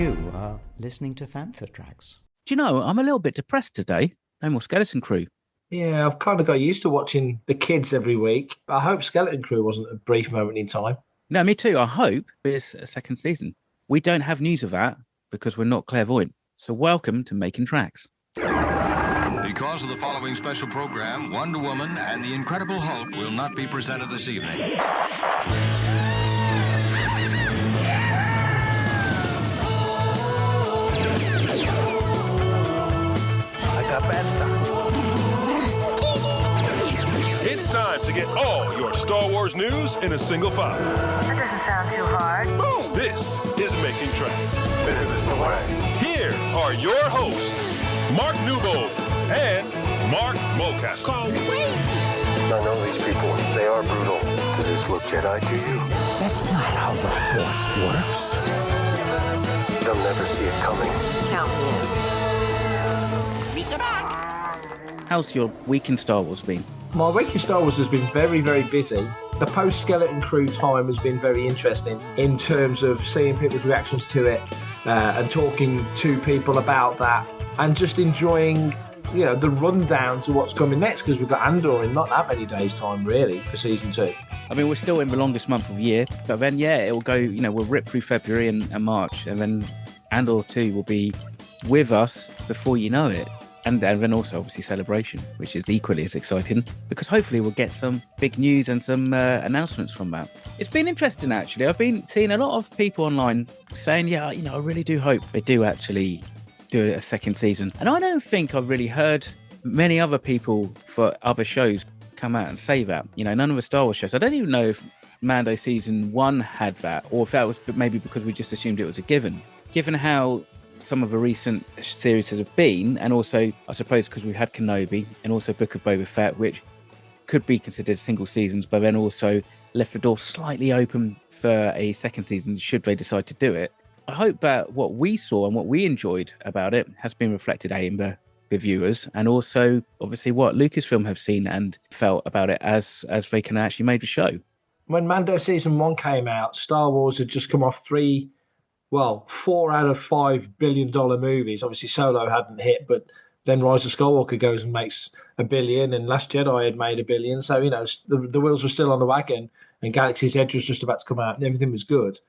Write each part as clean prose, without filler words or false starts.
You are listening to Fantha Tracks. Do you know, I'm a little bit depressed today. No more Skeleton Crew. Yeah, I've kind of got used to watching the kids every week. I hope Skeleton Crew wasn't a brief moment in time. No, me too. I hope it's a second season. We don't have news of that because we're not clairvoyant. So welcome to Making Tracks. Because of the following special program, Wonder Woman and the Incredible Hulk will not be presented this evening. It's time to get all your Star Wars news in a single file. That doesn't sound too hard. Boom! This is Making Tracks. This is the way. Here are your hosts, Mark Newbold and Mark Mulcaster. I know these people. They are brutal. Does this look Jedi to you? That's not how the Force works. They'll never see it coming. Count me in. Misa back. How's your week in Star Wars been? My week in Star Wars has been very, very busy. The post-Skeleton Crew time has been very interesting in terms of seeing people's reactions to it and talking to people about that and just enjoying, you know, the rundown to what's coming next, because we've got Andor in not that many days' time, really, for season 2. I mean, we're still in the longest month of the year, but then, yeah, it'll go, you know, we'll rip through February and March, and then Andor 2 will be with us before you know it. And then also, obviously, Celebration, which is equally as exciting, because hopefully we'll get some big news and some announcements from that. It's been interesting, actually. I've been seeing a lot of people online saying, yeah, you know, I really do hope they do actually do a second season. And I don't think I've really heard many other people for other shows come out and say that. You know, none of the Star Wars shows. I don't even know if Mando season 1 had that, or if that was maybe because we just assumed it was a given. Given how some of the recent series have been, and also I suppose because we've had Kenobi and also Book of Boba Fett, which could be considered single seasons, but then also left the door slightly open for a second season should they decide to do it. I hope that what we saw and what we enjoyed about it has been reflected in the viewers, and also obviously what Lucasfilm have seen and felt about it as they can actually make the show. When Mando season 1 came out, Star Wars had just come off 4 out of $5 billion movies. Obviously, Solo hadn't hit, but then Rise of Skywalker goes and makes $1 billion, and Last Jedi had made $1 billion. So, you know, the wheels were still on the wagon, and Galaxy's Edge was just about to come out, and everything was good.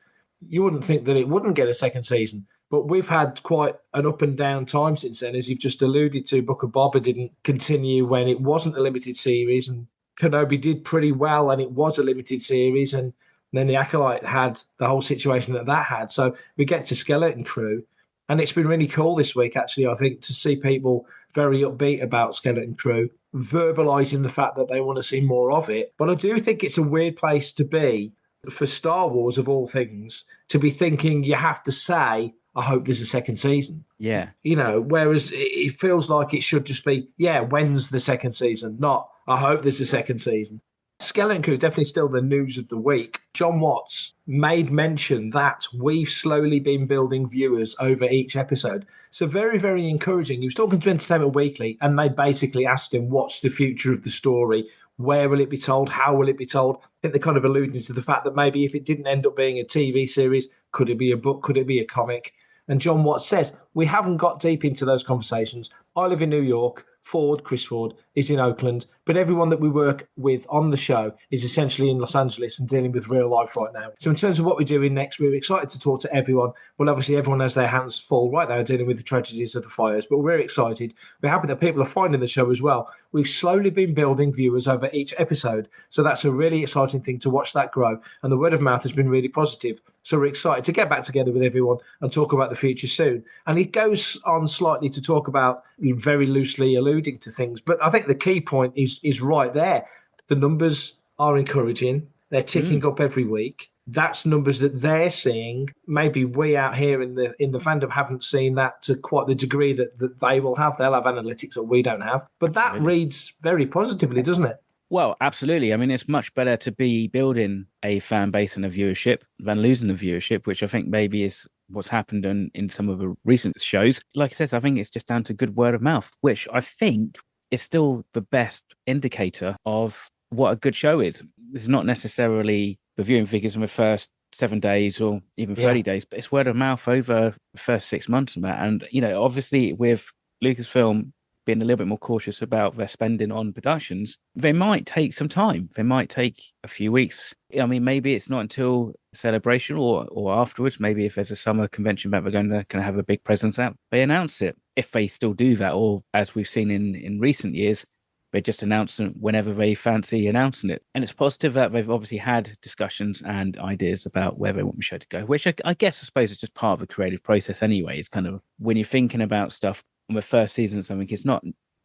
You wouldn't think that it wouldn't get a second season, but we've had quite an up and down time since then, as you've just alluded to. Book of Boba didn't continue when it wasn't a limited series, and Kenobi did pretty well, and it was a limited series, and then the Acolyte had the whole situation that had. So we get to Skeleton Crew, and it's been really cool this week, actually, I think, to see people very upbeat about Skeleton Crew, verbalising the fact that they want to see more of it. But I do think it's a weird place to be for Star Wars, of all things, to be thinking you have to say, I hope there's a second season. Yeah. You know, whereas it feels like it should just be, yeah, when's the second season? Not, I hope there's a second season. Skeleton Crew, definitely still the news of the week. John Watts made mention that we've slowly been building viewers over each episode. So very, very encouraging. He was talking to Entertainment Weekly, and they basically asked him, what's the future of the story? Where will it be told? How will it be told? I think they're kind of alluding to the fact that maybe if it didn't end up being a TV series, could it be a book? Could it be a comic? And John Watts says, we haven't got deep into those conversations. I live in New York. Chris Ford, is in Oakland, but everyone that we work with on the show is essentially in Los Angeles and dealing with real life right now. So in terms of what we're doing next, we're excited to talk to everyone. Well, obviously everyone has their hands full right now dealing with the tragedies of the fires, but we're excited. We're happy that people are finding the show as well. We've slowly been building viewers over each episode, so that's a really exciting thing to watch that grow, and the word of mouth has been really positive. So we're excited to get back together with everyone and talk about the future soon. And he goes on slightly to talk about, very loosely alluding to things, but I think the key point is right there. The numbers are encouraging. They're ticking up every week. That's numbers that they're seeing. Maybe we out here in the fandom haven't seen that to quite the degree that they will have. They'll have analytics that we don't have. But that reads very positively, doesn't it? Well, absolutely. I mean, it's much better to be building a fan base and a viewership than losing the viewership, which I think maybe is what's happened in some of the recent shows. Like I said, I think it's just down to good word of mouth, which I think is still the best indicator of what a good show is. It's not necessarily the viewing figures in the first 7 days or even 30 days, but it's word of mouth over the first 6 months and that. And, obviously with Lucasfilm being a little bit more cautious about their spending on productions, they might take some time. They might take a few weeks. I mean, maybe it's not until Celebration or afterwards. Maybe if there's a summer convention that they're going to have a big presence at, they announce it. If they still do that, or as we've seen in recent years, they just announce it whenever they fancy announcing it. And it's positive that they've obviously had discussions and ideas about where they want the show to go, which I suppose is just part of the creative process anyway. It's kind of when you're thinking about stuff on the first season or something, it's not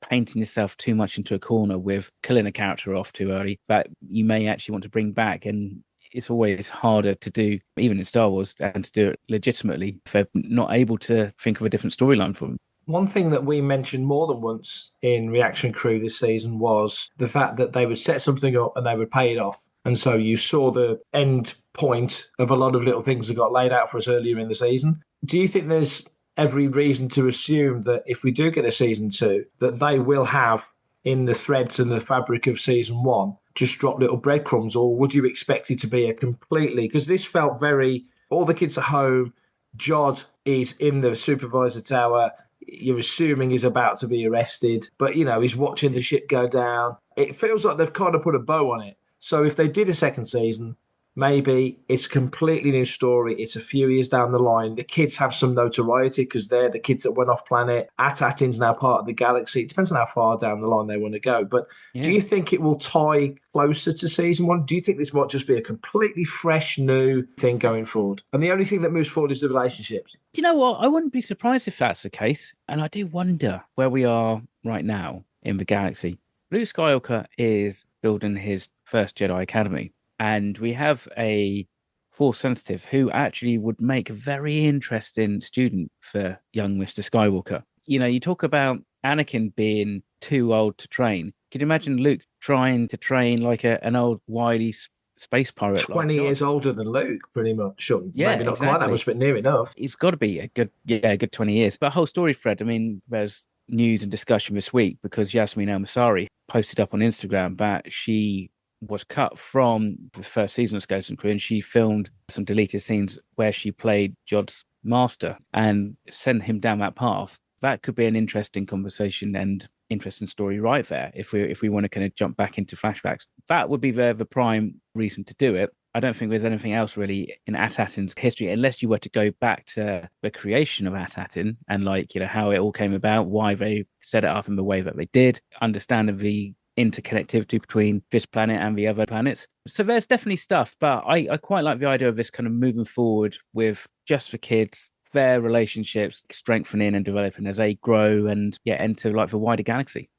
painting yourself too much into a corner with killing a character off too early that you may actually want to bring back. And it's always harder to do, even in Star Wars, and to do it legitimately if they're not able to think of a different storyline for them. One thing that we mentioned more than once in Reaction Crew this season was the fact that they would set something up and they would pay it off. And so you saw the end point of a lot of little things that got laid out for us earlier in the season. Do you think there's every reason to assume that if we do get a season 2, that they will have in the threads and the fabric of season 1 just drop little breadcrumbs? Or would you expect it to be a completely... Because this felt very... All the kids are home. Jod is in the supervisor tower. You're assuming he's about to be arrested, but, he's watching the ship go down. It feels like they've kind of put a bow on it. So if they did a second season, maybe it's a completely new story. It's a few years down the line. The kids have some notoriety because they're the kids that went off planet. At-Atin's now part of the galaxy. It depends on how far down the line they want to go. But do you think it will tie closer to season 1? Do you think this might just be a completely fresh, new thing going forward? And the only thing that moves forward is the relationships. Do you know what? I wouldn't be surprised if that's the case. And I do wonder where we are right now in the galaxy. Luke Skywalker is building his first Jedi Academy. And we have a Force sensitive who actually would make a very interesting student for young Mr. Skywalker. You talk about Anakin being too old to train. Can you imagine Luke trying to train like an old wily space pirate? 20 years older than Luke, pretty much. Sure. Yeah, maybe not exactly. quite that much, but near enough. It's got to be a good 20 years. But whole story thread, I mean, there's news and discussion this week because Yasmin El-Masari posted up on Instagram that she was cut from the first season of Skeleton Crew and she filmed some deleted scenes where she played Jod's master and sent him down that path. That could be an interesting conversation and interesting story right there if we want to kind of jump back into flashbacks. That would be the prime reason to do it. I don't think there's anything else really in At-Atin's history, unless you were to go back to the creation of At-Atin and how it all came about, why they set it up in the way that they did, understanding the interconnectivity between this planet and the other planets. So there's definitely stuff, but I quite like the idea of this kind of moving forward with just for kids, their relationships strengthening and developing as they grow and enter the wider galaxy.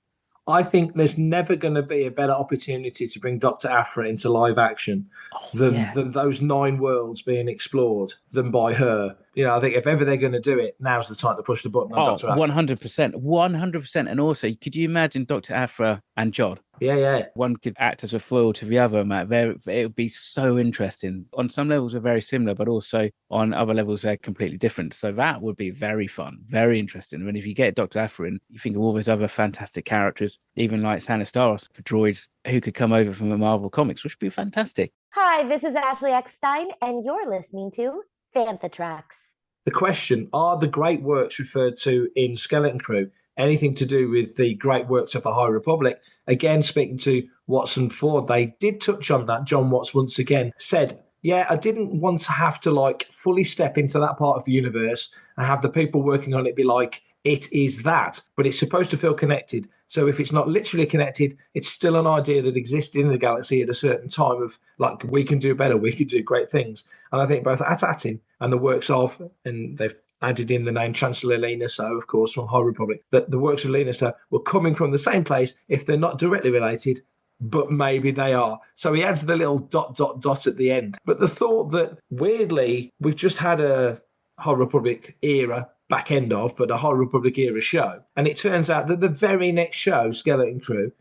I think there's never going to be a better opportunity to bring Dr. Aphra into live action than those 9 worlds being explored than by her. I think if ever they're going to do it, now's the time to push the button on Dr. Aphra. 100%. And also, could you imagine Dr. Aphra and Jod? Yeah. One could act as a foil to the other, Matt. It would be so interesting. On some levels, they're very similar, but also on other levels, they're completely different. So that would be very fun, very interesting. And if you get Dr. Aphra in, you think of all those other fantastic characters, even like Sanastaros for droids, who could come over from the Marvel comics, which would be fantastic. Hi, this is Ashley Eckstein, and you're listening to Fantha Tracks. The question, are the great works referred to in Skeleton Crew anything to do with the great works of the High Republic? Again, speaking to Watson Ford, they did touch on that. John Watts once again said, I didn't want to have to fully step into that part of the universe and have the people working on it be like, it is that, but it's supposed to feel connected. So if it's not literally connected, it's still an idea that existed in the galaxy at a certain time of we can do better, we could do great things. And I think both At-Atin and the works of, and they've added in the name Chancellor Lena So, of course, from High Republic, that the works of Lena So were coming from the same place if they're not directly related, but maybe they are. So he adds the little ... at the end. But the thought that, weirdly, we've just had a High Republic era back end of, but a High Republic era show. And it turns out that the very next show, Skeleton Crew,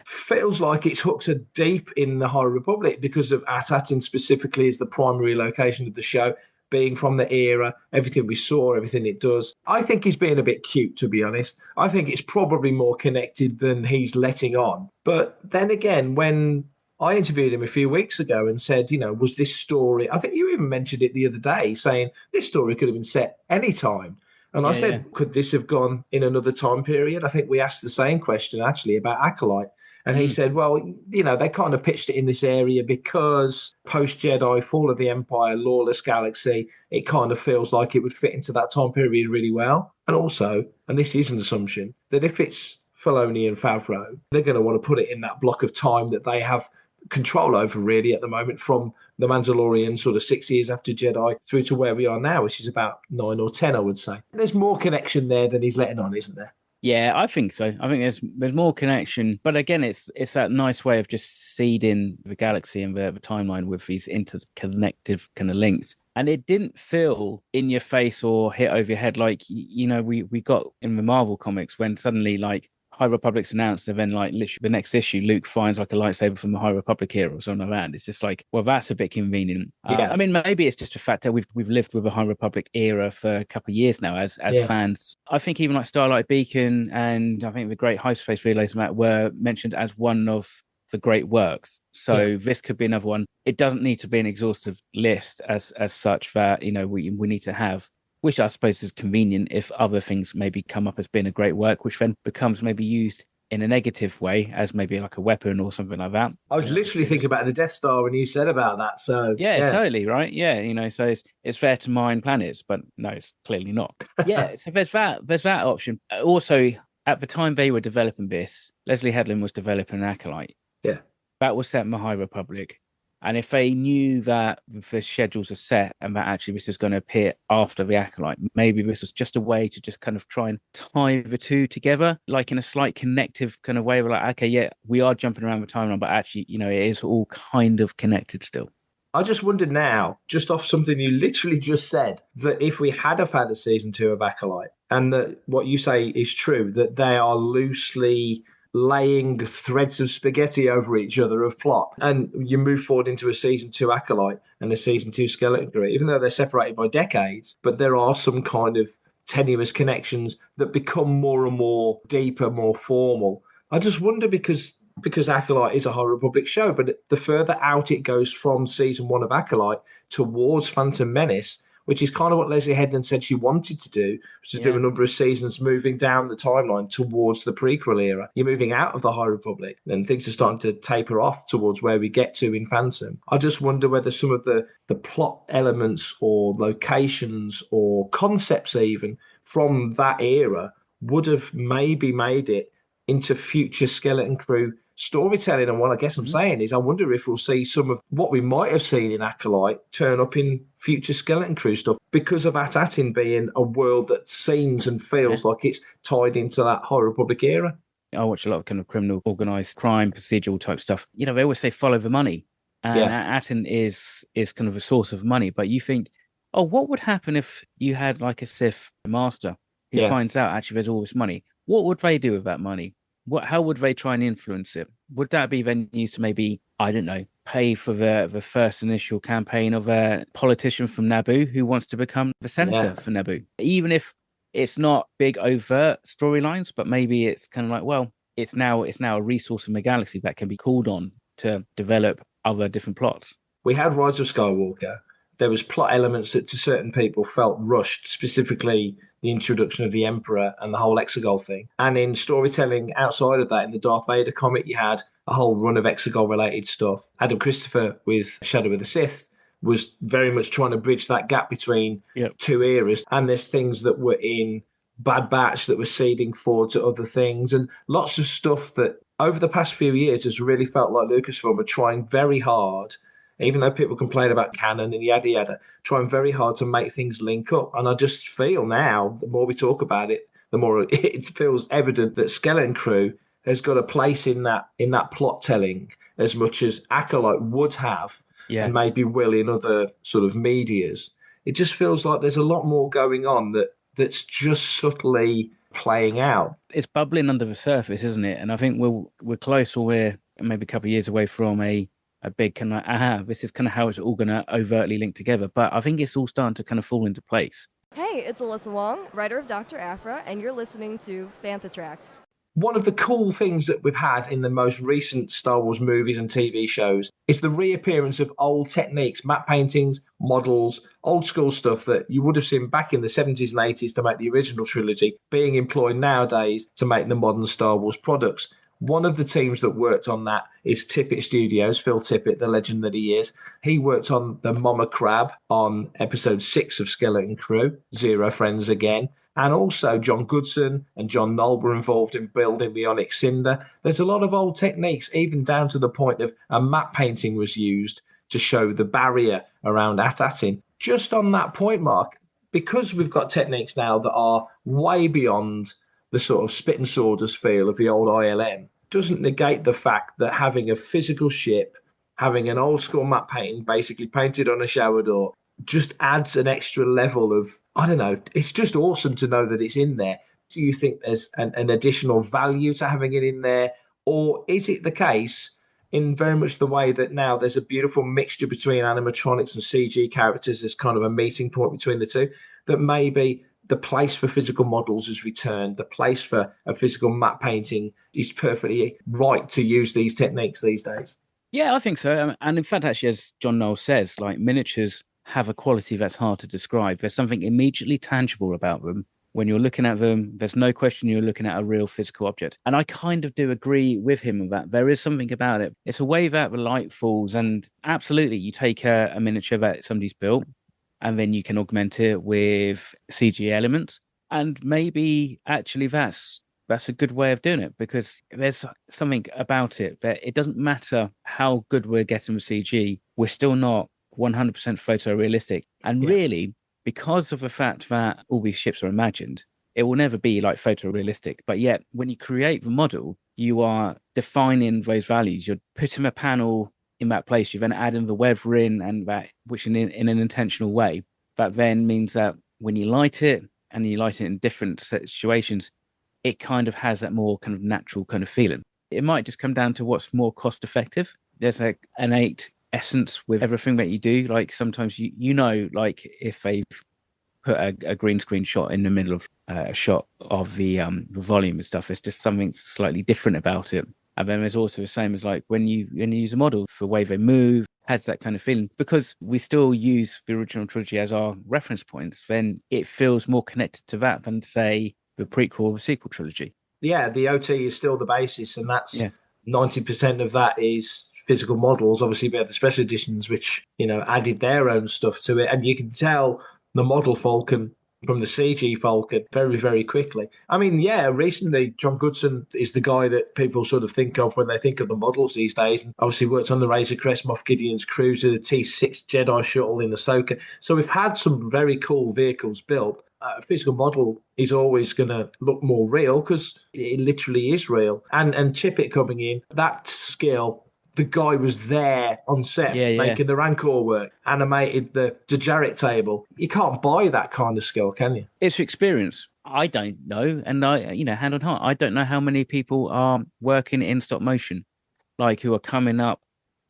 feels like it's hooked deep in the High Republic because of At-Atin specifically as the primary location of the show, being from the era, everything we saw, everything it does. I think he's being a bit cute, to be honest. I think it's probably more connected than he's letting on. But then again, when I interviewed him a few weeks ago and said, was this story, I think you even mentioned it the other day, saying this story could have been set any time. And I said, could this have gone in another time period? I think we asked the same question actually about Acolyte. And he said, well, they kind of pitched it in this area because post-Jedi, Fall of the Empire, Lawless Galaxy, it kind of feels like it would fit into that time period really well. And also, and this is an assumption, that if it's Filoni and Favreau, they're going to want to put it in that block of time that they have control over really at the moment, from The Mandalorian sort of 6 years after Jedi through to where we are now, which is about 9 or 10, I would say. There's more connection there than he's letting on, isn't there? Yeah, I think so. I think there's more connection, but again, it's that nice way of just seeding the galaxy and the timeline with these interconnected kind of links. And it didn't feel in your face or hit over your head like we got in the Marvel comics when suddenly like High Republic's announced, and then like literally the next issue, Luke finds like a lightsaber from the High Republic era or something like that. It's just like, well, that's a bit convenient. Yeah. I mean, maybe it's just the fact that we've lived with a High Republic era for a couple of years now as fans. I think even like Starlight Beacon and I think the Great Hyperspace Relays were mentioned as one of the great works. So this could be another one. It doesn't need to be an exhaustive list as such that we need to have. Which I suppose is convenient if other things maybe come up as being a great work, which then becomes maybe used in a negative way as maybe like a weapon or something like that. I was literally thinking about the Death Star when you said about that. So yeah. Totally right. Yeah, so it's fair to mine planets, but no, it's clearly not. Yeah, so there's that option. Also, at the time they were developing this, Leslie Headland was developing Acolyte. Yeah, that was set in the High Republic. And if they knew that the schedules are set and that actually this is going to appear after the Acolyte, maybe this was just a way to just kind of try and tie the two together, like in a slight connective kind of way. We're like, okay, yeah, we are jumping around the timeline, but actually, it is all kind of connected still. I just wondered now, just off something you literally just said, that if we had had a season 2 of Acolyte, and that what you say is true, that they are loosely laying threads of spaghetti over each other of plot, and you move forward into a season 2 Acolyte and a season 2 Skeleton Crew, even though they're separated by decades, but there are some kind of tenuous connections that become more and more deeper, more formal. I just wonder because Acolyte is a High Republic show, but the further out it goes from season 1 of Acolyte towards Phantom Menace, which is kind of what Leslie Headland said she wanted to do, was to do a number of seasons moving down the timeline towards the prequel era. You're moving out of the High Republic, and things are starting to taper off towards where we get to in Phantom. I just wonder whether some of the plot elements or locations or concepts even from that era would have maybe made it into future Skeleton Crew storytelling. And what I guess I'm saying is I wonder if we'll see some of what we might have seen in Acolyte turn up in future Skeleton Crew stuff because of At-Atin being a world that seems and feels like it's tied into that High Republic era. I watch a lot of kind of criminal, organised crime, procedural type stuff. They always say follow the money. And At-Atin is kind of a source of money. But you think, what would happen if you had like a Sith master who finds out actually there's all this money? What would they do with that money? How would they try and influence it? Would that be then used to maybe, I don't know, pay for the first initial campaign of a politician from Naboo who wants to become the senator for Naboo? Even if it's not big overt storylines, but maybe it's kind of like, well, it's now a resource in the galaxy that can be called on to develop other different plots. We had Rise of Skywalker. There was plot elements that to certain people felt rushed, specifically the introduction of the Emperor and the whole Exegol thing. And in storytelling outside of that, in the Darth Vader comic, you had a whole run of Exegol-related stuff. Adam Christopher with Shadow of the Sith was very much trying to bridge that gap between two eras. And there's things that were in Bad Batch that were seeding forward to other things. And lots of stuff that over the past few years has really felt like Lucasfilm are trying very hard, even though people complain about canon and yada yada, trying very hard to make things link up. And I just feel now, the more we talk about it, the more it feels evident that Skeleton Crew has got a place in that plot telling as much as Acolyte would have, and maybe will in other sort of medias. It just feels like there's a lot more going on that's just subtly playing out. It's bubbling under the surface, isn't it? And I think we're close, or we're maybe a couple of years away from a big kind of, this is kind of how it's all going to overtly link together. But I think it's all starting to kind of fall into place. Hey, it's Alyssa Wong, writer of Dr. Aphra, and you're listening to Fantha Tracks. One of the cool things that we've had in the most recent Star Wars movies and TV shows is the reappearance of old techniques, matte paintings, models, old school stuff that you would have seen back in the 70s and 80s to make the original trilogy being employed nowadays to make the modern Star Wars products. One of the teams that worked on that is Tippett Studios, Phil Tippett, the legend that he is. He worked on the Mama Crab on episode 6 of Skeleton Crew, Zero Friends Again. And also John Goodson and John Knoll were involved in building the Onyx Cinder. There's a lot of old techniques, even down to the point of a matte painting was used to show the barrier around Atatin. Just on that point, Mark, because we've got techniques now that are way beyond the sort of spit and sawdust feel of the old ILM, doesn't negate the fact that having a physical ship, having an old school matte painting basically painted on a shower door, just adds an extra level of, I don't know, it's just awesome to know that it's in there. Do you think there's an additional value to having it in there? Or is it the case, in very much the way that now there's a beautiful mixture between animatronics and CG characters, there's kind of a meeting point between the two, that maybe the place for physical models has returned, the place for a physical matte painting is perfectly right to use these techniques these days? Yeah, I think so. And in fact, actually, as John Knoll says, like miniatures have a quality that's hard to describe. There's something immediately tangible about them. When you're looking at them, there's no question you're looking at a real physical object. And I kind of do agree with him on that. There is something about it. It's a way that the light falls. And absolutely, you take a miniature that somebody's built, and then you can augment it with CG elements. And maybe actually that's a good way of doing it, because there's something about it that it doesn't matter how good we're getting with CG, we're still not 100% photorealistic. And really, because of the fact that all these ships are imagined, it will never be like photorealistic. But yet, when you create the model, you are defining those values. You're putting a panel in that place. You're then adding the weather in, and that, which in an intentional way. That then means that when you light it, and you light it in different situations, it kind of has that more kind of natural kind of feeling. It might just come down to what's more cost effective. There's an innate essence with everything that you do. Like sometimes you know, like if they've put a green screen shot in the middle of a shot of the volume and stuff, it's just something slightly different about it. And then there's also the same as like when you use a model, the way they move has that kind of feeling. Because we still use the original trilogy as our reference points, then it feels more connected to that than, say, the prequel or the sequel trilogy. Yeah, the OT is still the basis, and that's 90% of that is physical models. Obviously, we have the special editions, which, you know, added their own stuff to it. And you can tell the model Falcon from the CG Falcon very, very quickly. I mean, yeah, recently, John Goodson is the guy that people sort of think of when they think of the models these days. And obviously worked on the Razor Crest, Moff Gideon's Cruiser, the T6 Jedi Shuttle in Ahsoka. So we've had some very cool vehicles built. A physical model is always going to look more real because it literally is real. And Tippett coming in, that skill, the guy was there on set making the Rancor work, animated the Jarrett table. You can't buy that kind of skill, can you? It's experience. I don't know. And hand on heart, I don't know how many people are working in stop motion, like who are coming up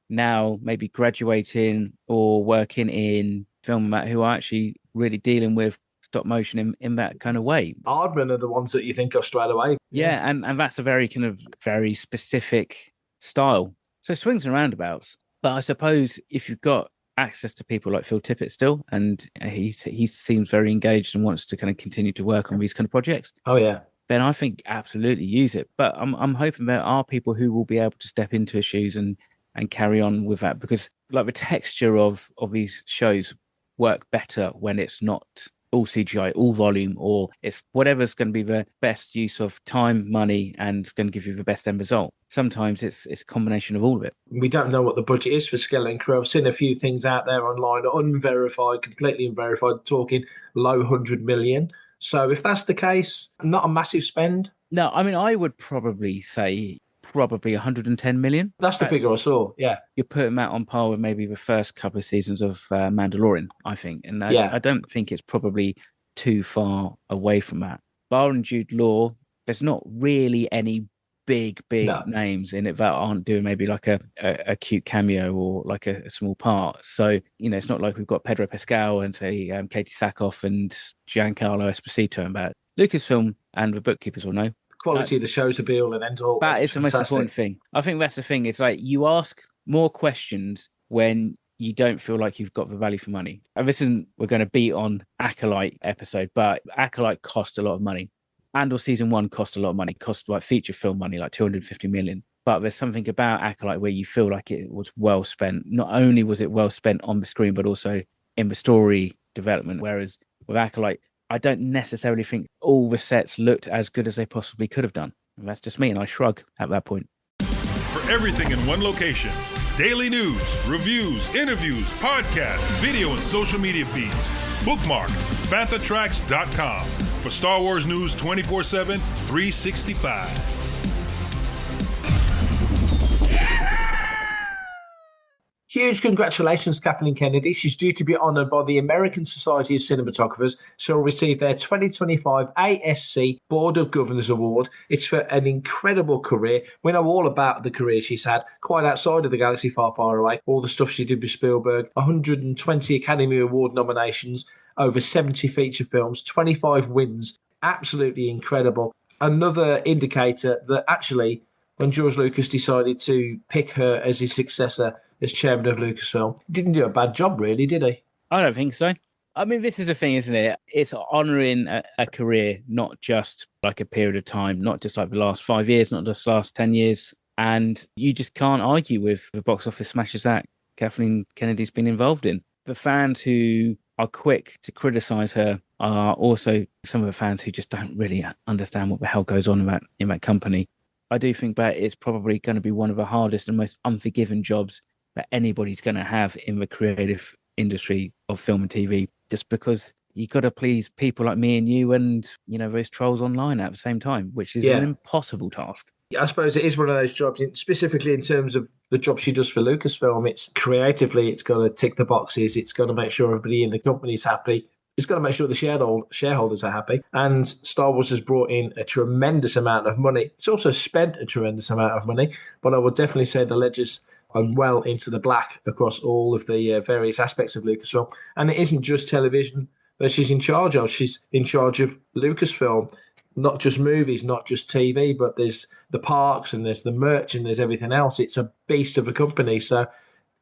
now, maybe graduating or working in film, who are actually really dealing with stop motion in that kind of way. Aardman are the ones that you think of straight away. Yeah, and that's a very kind of very specific style. So swings and roundabouts. But I suppose if you've got access to people like Phil Tippett still, and he seems very engaged and wants to kind of continue to work on these kind of projects. Oh, yeah. Then I think absolutely use it. But I'm hoping there are people who will be able to step into his shoes and carry on with that, because like the texture of these shows work better when it's not all CGI, all volume, or it's whatever's going to be the best use of time, money, and it's going to give you the best end result. Sometimes it's a combination of all of it. We don't know what the budget is for Skeleton Crew. I've seen a few things out there online, unverified, completely unverified, talking low 100 million. So if that's the case, not a massive spend. No, I mean, I would probably say 110 million. That's the figure I saw, yeah. You're putting that on par with maybe the first couple of seasons of Mandalorian, I think. And I don't think it's probably too far away from that. Barring Jude Law, there's not really any big names in it that aren't doing maybe like a cute cameo or like a small part. So, it's not like we've got Pedro Pascal and say Katie Sackhoff and Giancarlo Esposito and that. Lucasfilm and the bookkeepers will know. quality of the show's a be all and end all. That is the most fantastic. important thing. I think that's the thing. It's like you ask more questions when you don't feel like you've got the value for money. And this isn't, we're going to beat on Acolyte episode, but Acolyte cost a lot of money. Andor season 1 cost a lot of money, cost like feature film money, like 250 million. But there's something about Acolyte where you feel like it was well spent. Not only was it well spent on the screen, but also in the story development. Whereas with Acolyte, I don't necessarily think all the sets looked as good as they possibly could have done. And that's just me, and I shrug at that point. For everything in one location, daily news, reviews, interviews, podcasts, video, and social media feeds, bookmark FanthaTracks.com for Star Wars news 24/7, 365. Huge congratulations, Kathleen Kennedy. She's due to be honoured by the American Society of Cinematographers. She'll receive their 2025 ASC Board of Governors Award. It's for an incredible career. We know all about the career she's had, quite outside of the galaxy, far, far away. All the stuff she did with Spielberg, 120 Academy Award nominations, over 70 feature films, 25 wins. Absolutely incredible. Another indicator that actually, when George Lucas decided to pick her as his successor as chairman of Lucasfilm, he didn't do a bad job, really, did he? I don't think so. I mean, this is the thing, isn't it? It's honouring a career, not just like a period of time, not just like the last 5 years, not just the last 10 years. And you just can't argue with the box office smashes that Kathleen Kennedy's been involved in. The fans who are quick to criticise her are also some of the fans who just don't really understand what the hell goes on in that company. I do think that it's probably going to be one of the hardest and most unforgiving jobs that anybody's going to have in the creative industry of film and TV, just because you got to please people like me and you and, you know, those trolls online at the same time, which is an impossible task. I suppose it is one of those jobs, specifically in terms of the job she does for Lucasfilm. It's creatively, it's got to tick the boxes. It's got to make sure everybody in the company is happy. It's got to make sure the shareholders are happy. And Star Wars has brought in a tremendous amount of money. It's also spent a tremendous amount of money. But I would definitely say the ledgers are well into the black across all of the various aspects of Lucasfilm. And it isn't just television that she's in charge of. She's in charge of Lucasfilm, not just movies, not just TV, but there's the parks and there's the merch and there's everything else. It's a beast of a company. So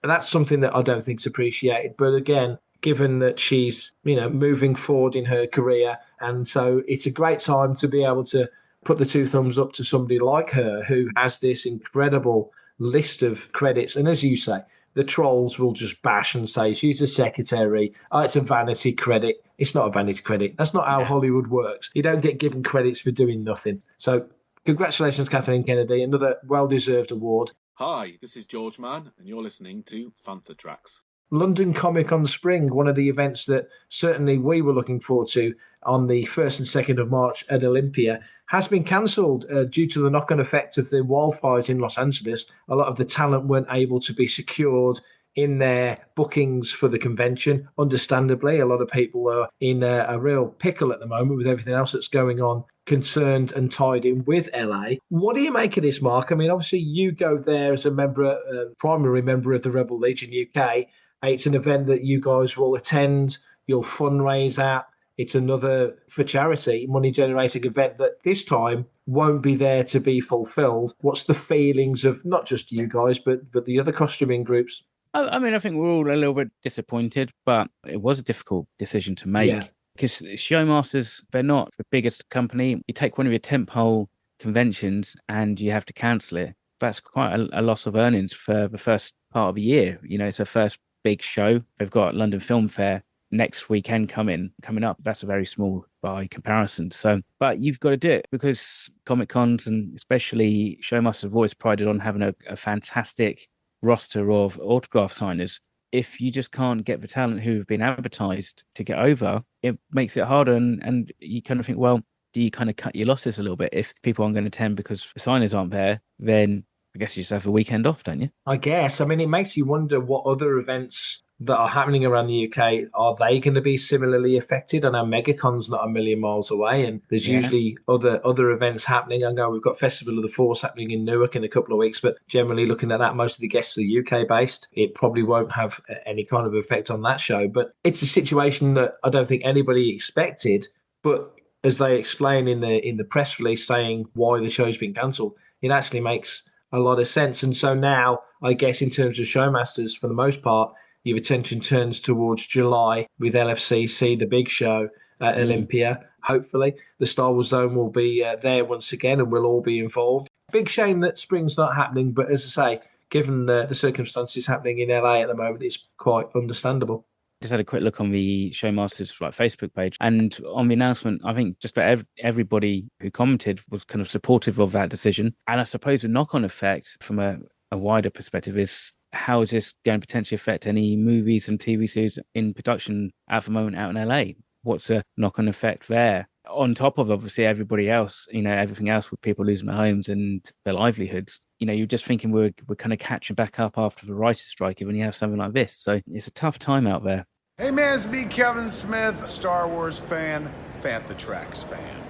that's something that I don't think is appreciated. But again, given that she's, you know, moving forward in her career. And so it's a great time to be able to put the two thumbs up to somebody like her who has this incredible list of credits. And as you say, the trolls will just bash and say she's a secretary. Oh, it's a vanity credit. It's not a vanity credit. That's not how Hollywood works. You don't get given credits for doing nothing. So congratulations, Kathleen Kennedy. Another well-deserved award. Hi, this is George Mann, and you're listening to Fantha Tracks. London Comic Con Spring, one of the events that certainly we were looking forward to on the 1st and 2nd of March at Olympia, has been cancelled due to the knock-on effect of the wildfires in Los Angeles. A lot of the talent weren't able to be secured in their bookings for the convention. Understandably, a lot of people are in a real pickle at the moment with everything else that's going on, concerned and tied in with LA. What do you make of this, Mark? I mean, obviously you go there as a member, primary member of the Rebel Legion UK. It's an event that you guys will attend, you'll fundraise at. It's another, for charity, money-generating event that this time won't be there to be fulfilled. What's the feelings of not just you guys, but the other costuming groups? I mean, I think we're all a little bit disappointed, but it was a difficult decision to make. Because Showmasters, they're not the biggest company. You take one of your tentpole conventions and you have to cancel it. That's quite a loss of earnings for the first part of the year. You know, it's a first big show. They've got London Film Fair next weekend coming up. That's a very small by comparison. So, but you've got to do it because Comic Cons and especially Showmasters have always prided on having a fantastic roster of autograph signers. If you just can't get the talent who've been advertised to get over, it makes it harder. And you kind of think, well, do you kind of cut your losses a little bit? If people aren't going to attend because the signers aren't there, then I guess you just have a weekend off, don't you? I guess. I mean, it makes you wonder what other events that are happening around the UK, are they going to be similarly affected? I know MegaCon's not a million miles away, and there's usually other events happening. I know we've got Festival of the Force happening in Newark in a couple of weeks, but generally looking at that, most of the guests are UK based. It probably won't have any kind of effect on that show, but it's a situation that I don't think anybody expected. But as they explain in the press release saying why the show's been cancelled, it actually makes a lot of sense. And so now, I guess in terms of showmasters, for the most part, your attention turns towards July with LFCC, the big show at Olympia. Hopefully, the Star Wars Zone will be there once again, and we'll all be involved. Big shame that spring's not happening, but as I say, given the circumstances happening in LA at the moment, it's quite understandable. Just had a quick look on the Showmasters Facebook page, and on the announcement, I think just about everybody who commented was kind of supportive of that decision. And I suppose the knock-on effect from a wider perspective is, how is this going to potentially affect any movies and TV series in production at the moment out in LA? What's a knock-on effect there? On top of obviously everybody else, everything else with people losing their homes and their livelihoods. You're just thinking we're kind of catching back up after the writer's strike when you have something like this. So it's a tough time out there. Hey man, it's me, Kevin Smith, a Star Wars fan, Fantha Tracks fan.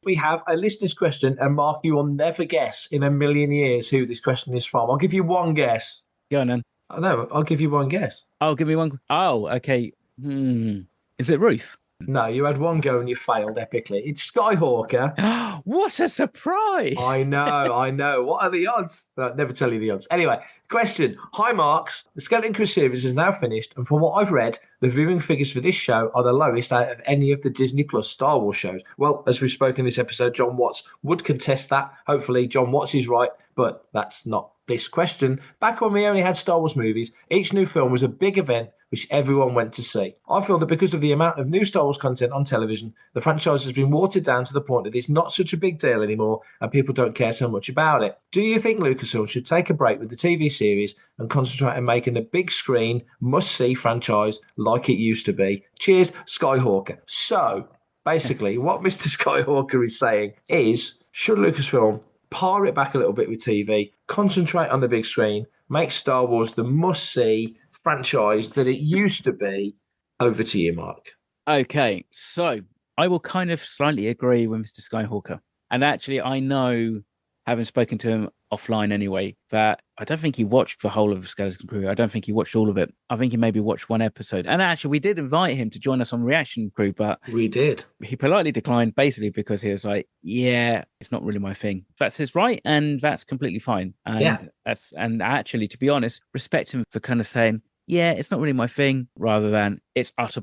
We have a listener's question, and Mark, you will never guess in a million years who this question is from. I'll give you one guess. Go on then. No, I'll give you one guess. Oh, give me one. Oh, okay. Is it Ruth? No, you had one go and you failed epically. It's Skyhawker. What a surprise! I know. What are the odds? Never tell you the odds. Anyway, question. Hi, Marks. The Skeleton Crew series is now finished, and from what I've read, the viewing figures for this show are the lowest out of any of the Disney Plus Star Wars shows. Well, as we've spoken in this episode, John Watts would contest that. Hopefully, John Watts is right, but that's not this question. Back when we only had Star Wars movies, each new film was a big event which everyone went to see. I feel that because of the amount of new Star Wars content on television, the franchise has been watered down to the point that it's not such a big deal anymore and people don't care so much about it. Do you think Lucasfilm should take a break with the TV series and concentrate on making a big screen, must-see franchise like it used to be? Cheers, Skyhawker. So, basically, what Mr. Skyhawker is saying is, should Lucasfilm par it back a little bit with TV, concentrate on the big screen, make Star Wars the must-see franchise that it used to be? Over to you, Mark. Okay, so I will kind of slightly agree with Mr. Skyhawker. And actually, I know, having spoken to him offline anyway, that I don't think he watched the whole of Skeleton Crew. I don't think he watched all of it. I think he maybe watched one episode. And actually, we did invite him to join us on Reaction Crew, but we did. He politely declined, basically because he was like, yeah, it's not really my thing. That's his right, and that's completely fine. And and actually, to be honest, respect him for kind of saying, yeah, it's not really my thing, rather than it's utter.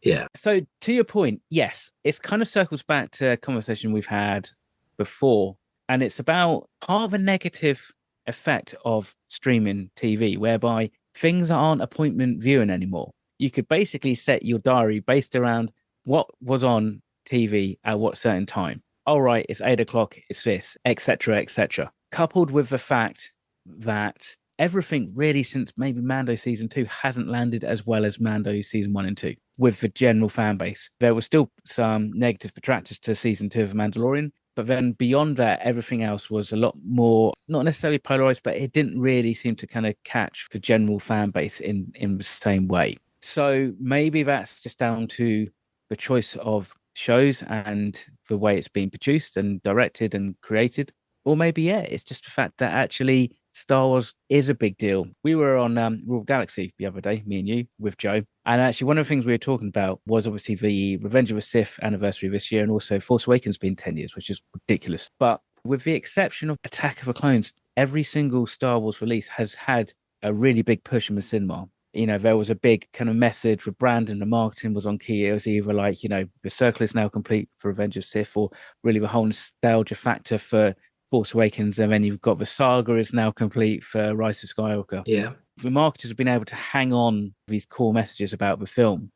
Yeah. So to your point, yes, it kind of circles back to a conversation we've had before, and it's about part of a negative effect of streaming TV, whereby things aren't appointment viewing anymore. You could basically set your diary based around what was on TV at what certain time. All right, it's 8 o'clock, it's this, etc., etc. Coupled with the fact that everything really since maybe Mando season 2 hasn't landed as well as Mando season 1 and 2 with the general fan base. There were still some negative detractors to season 2 of Mandalorian, but then beyond that, everything else was a lot more, not necessarily polarized, but it didn't really seem to kind of catch the general fan base in the same way. So maybe that's just down to the choice of shows and the way it's being produced and directed and created. Or maybe, it's just the fact that actually Star Wars is a big deal. We were on Royal Galaxy the other day, me and you, with Joe. And actually one of the things we were talking about was obviously the Revenge of the Sith anniversary this year, and also Force Awakens being 10 years, which is ridiculous. But with the exception of Attack of the Clones, every single Star Wars release has had a really big push in the cinema. There was a big kind of message. The brand and the marketing was on key. It was either like, the circle is now complete for Revenge of the Sith, or really the whole nostalgia factor for Force Awakens, and then you've got the saga is now complete for Rise of Skywalker. Yeah. The marketers have been able to hang on these core messages about the film,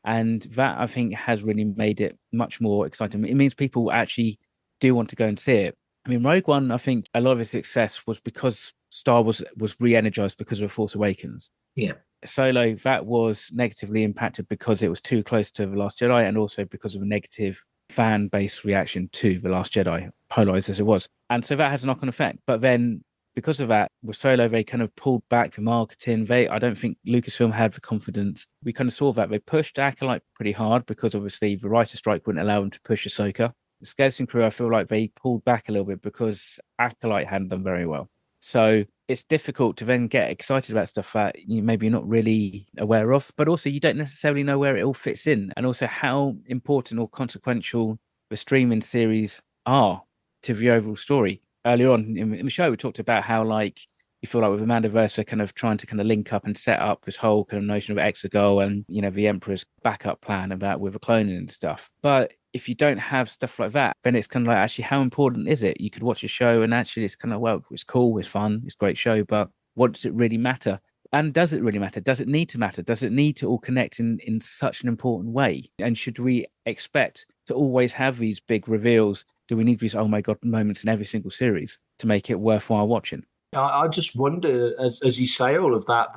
and that, I think, has really made it much more exciting. It means people actually do want to go and see it. I mean, Rogue One, I think a lot of its success was because Star Wars was re-energized because of Force Awakens. Yeah. Solo, that was negatively impacted because it was too close to The Last Jedi, and also because of a negative fan base reaction to The Last Jedi, polarized as it was. And so that has a knock-on effect. But then because of that, with Solo, they kind of pulled back the marketing. I don't think Lucasfilm had the confidence. We kind of saw that. They pushed Acolyte pretty hard because obviously the writer strike wouldn't allow them to push Ahsoka. The Skeleton Crew, I feel like they pulled back a little bit because Acolyte hadn't done very well. So it's difficult to then get excited about stuff that maybe you're not really aware of, but also you don't necessarily know where it all fits in, and also how important or consequential the streaming series are to the overall story. Earlier on in the show, we talked about how like you feel like with the Mandoverse, they're kind of trying to kind of link up and set up this whole kind of notion of Exegol and, you know, the Emperor's backup plan about with the cloning and stuff. But if you don't have stuff like that, then it's kind of like, actually, how important is it? You could watch a show and actually it's kind of, well, it's cool, it's fun, it's a great show, but what does it really matter? And does it really matter? Does it need to matter? Does it need to all connect in such an important way? And should we expect to always have these big reveals? Do we need these, oh my God, moments in every single series to make it worthwhile watching? I just wonder, as you say all of that,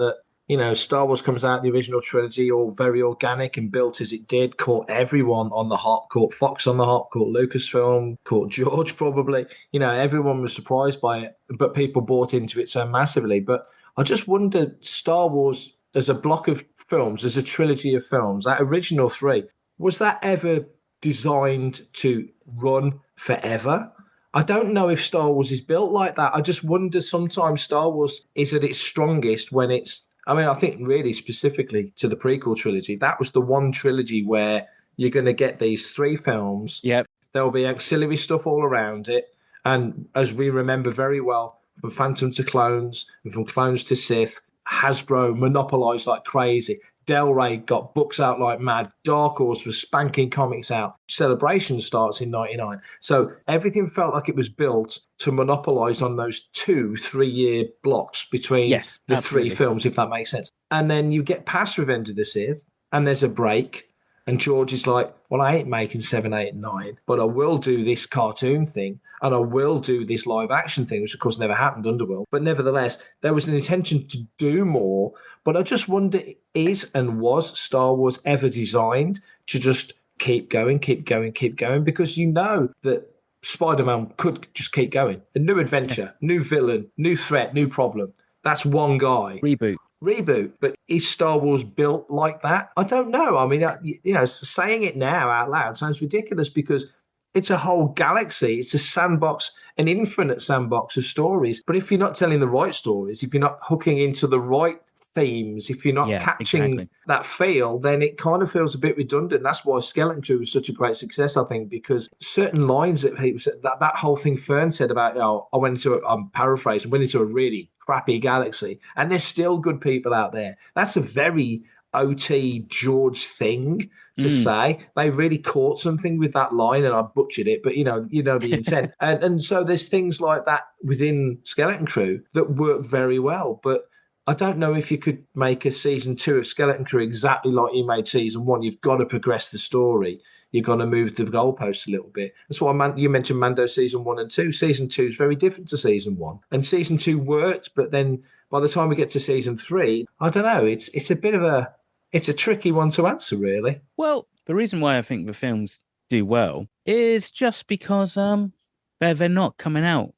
you know, Star Wars comes out, the original trilogy, all very organic and built as it did, caught everyone on the hop, caught Fox on the hop, caught Lucasfilm, caught George probably. You know, everyone was surprised by it, but people bought into it so massively. But I just wonder, Star Wars as a block of films, as a trilogy of films, that original three, was that ever designed to run forever? I don't know if Star Wars is built like that. I just wonder sometimes Star Wars is at its strongest when it's, I mean, I think really specifically to the prequel trilogy, that was the one trilogy where you're going to get these three films. Yep. There'll be auxiliary stuff all around it. And as we remember very well, from Phantom to Clones and from Clones to Sith, Hasbro monopolized like crazy. Del Rey got books out like mad. Dark Horse was spanking comics out. Celebration starts in 99. So everything felt like it was built to monopolize on those 2-3 year blocks between the absolutely. three films, if that makes sense. And then you get past Revenge of the Sith and there's a break. And George is like, well, I ain't making 7, 8, and 9, but I will do this cartoon thing and I will do this live action thing, which of course never happened, Underworld. But nevertheless, there was an intention to do more. But I just wonder, is and was Star Wars ever designed to just keep going? Because you know that Spider-Man could just keep going. A new adventure, new villain, new threat, new problem. That's one guy. Reboot, but is Star Wars built like that? I don't know. I mean, you know, saying it now out loud sounds ridiculous because it's a whole galaxy. It's a sandbox, an infinite sandbox of stories. But if you're not telling the right stories, if you're not hooking into the right themes, if you're not catching that feel, then it kind of feels a bit redundant. That's why Skeleton Crew was such a great success, I think, because certain lines that people said, that whole thing Fern said about, you know, I'm paraphrasing, went into a really crappy galaxy, and there's still good people out there. That's a very OT George thing to say. They really caught something with that line, and I butchered it, but you know the intent. and so there's things like that within Skeleton Crew that work very well, but I don't know if you could make a season 2 of Skeleton Crew exactly like you made season 1. You've got to progress the story. You're going to move the goalposts a little bit. That's why you mentioned Mando season 1 and 2. Season 2 is very different to season 1. And season 2 worked, but then by the time we get to season 3, I don't know. It's a bit of it's a tricky one to answer, really. Well, the reason why I think the films do well is just because they're not coming out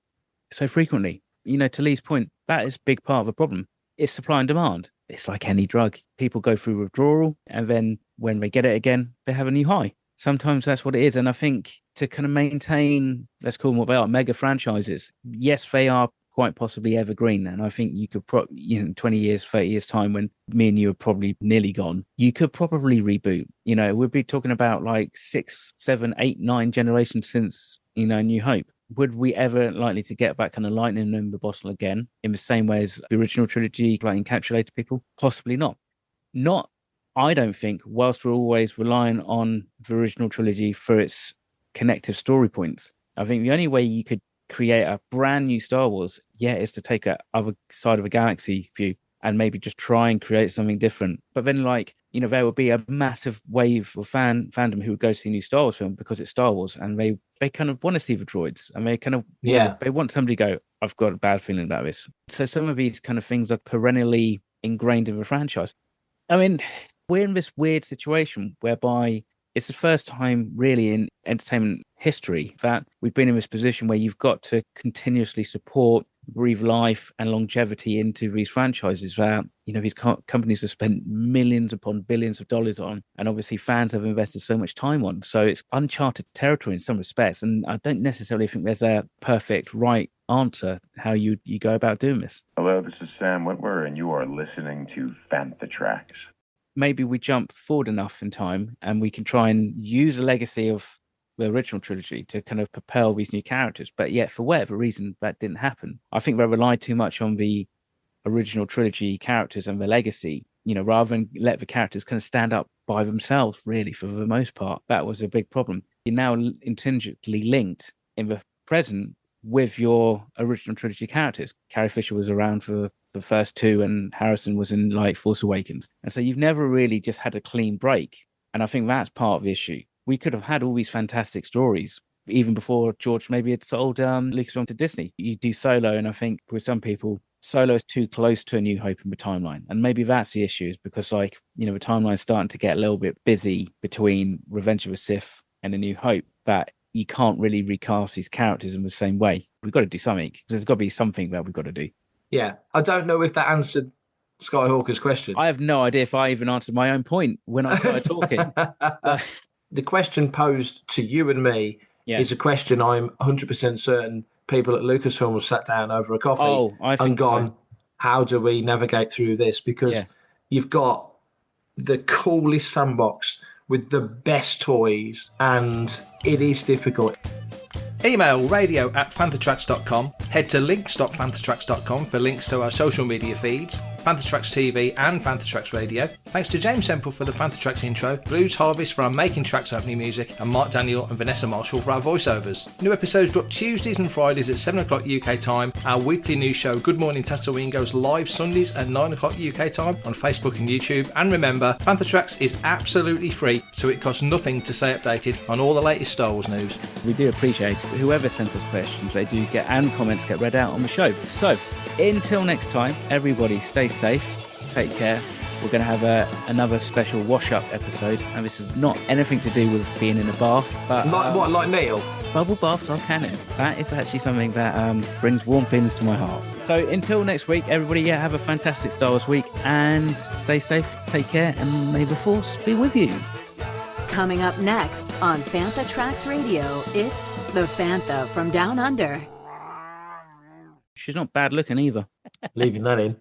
so frequently. You know, to Lee's point, that is a big part of the problem. It's supply and demand. It's like any drug. People go through withdrawal, and then when they get it again, they have a new high. Sometimes that's what it is. And I think to kind of maintain, let's call them what they are, mega franchises, yes, they are quite possibly evergreen. And I think you could, 20 years, 30 years time, when me and you are probably nearly gone, you could probably reboot. You know, we'd be talking about like 6, 7, 8, 9 generations since, you know, New Hope. Would we ever likely to get back kind of lightning in the bottle again in the same way as the original trilogy like encapsulated people? Possibly not. I don't think, whilst we're always relying on the original trilogy for its connective story points. I think the only way you could create a brand new Star Wars, is to take a other side of a galaxy view and maybe just try and create something different. But then, like, you know, there would be a massive wave of fandom who would go see a new Star Wars film because it's Star Wars, and they kind of want to see the droids, and they kind of they want somebody to go, I've got a bad feeling about this. So some of these kind of things are perennially ingrained in the franchise. I mean, we're in this weird situation whereby it's the first time really in entertainment history that we've been in this position where you've got to continuously support, breathe life and longevity into these franchises that, you know, these companies have spent millions upon billions of dollars on, and obviously fans have invested so much time on. So it's uncharted territory in some respects, and I don't necessarily think there's a perfect right answer how you go about doing this. Hello, this is Sam Whitwer, and you are listening to Fantha Tracks. Maybe we jump forward enough in time and we can try and use a legacy of the original trilogy to kind of propel these new characters. But yet, for whatever reason, that didn't happen. I think they relied too much on the original trilogy characters and the legacy, rather than let the characters kind of stand up by themselves, really, for the most part. That was a big problem. You're now intrinsically linked in the present with your original trilogy characters. Carrie Fisher was around for the first two, and Harrison was in like Force Awakens. And so you've never really just had a clean break. And I think that's part of the issue. We could have had all these fantastic stories even before George maybe had sold Lucasfilm to Disney. You do Solo, and I think with some people, Solo is too close to A New Hope in the timeline. And maybe that's the issue, is because the timeline's starting to get a little bit busy between Revenge of the Sith and A New Hope, that you can't really recast these characters in the same way. We've got to do something. There's got to be something that we've got to do. Yeah. I don't know if that answered Skyhawker's question. I have no idea if I even answered my own point when I started talking. The question posed to you and me is a question I'm 100% certain people at Lucasfilm have sat down over a coffee and gone, how do we navigate through this? Because you've got the coolest sandbox with the best toys, and it is difficult. Email radio@fanthatracks.com. Head to links.fanthatracks.com for links to our social media feeds, Fantha Tracks TV and Fantha Tracks Radio. Thanks to James Semple for the Fantha Tracks intro, Blues Harvest for our Making Tracks opening music, and Mark Daniel and Vanessa Marshall for our voiceovers. New episodes drop Tuesdays and Fridays at 7 o'clock UK time. Our weekly news show, Good Morning Tatooine, goes live Sundays at 9 o'clock UK time on Facebook and YouTube. And remember, Fantha Tracks is absolutely free, so it costs nothing to stay updated on all the latest Star Wars news. We do appreciate whoever sends us questions. They do get, and comments get read out on the show. So until next time, everybody stay safe, take care. We're going to have another special wash-up episode, and this is not anything to do with being in a bath, but like Neil? Bubble baths are canon. That is actually something that brings warm feelings to my heart. So until next week, everybody, have a fantastic Star Wars week, and stay safe, take care, and may the Force be with you. Coming up next on Fantha Tracks Radio, it's the Fantha from Down Under. She's not bad looking either. Leaving that in.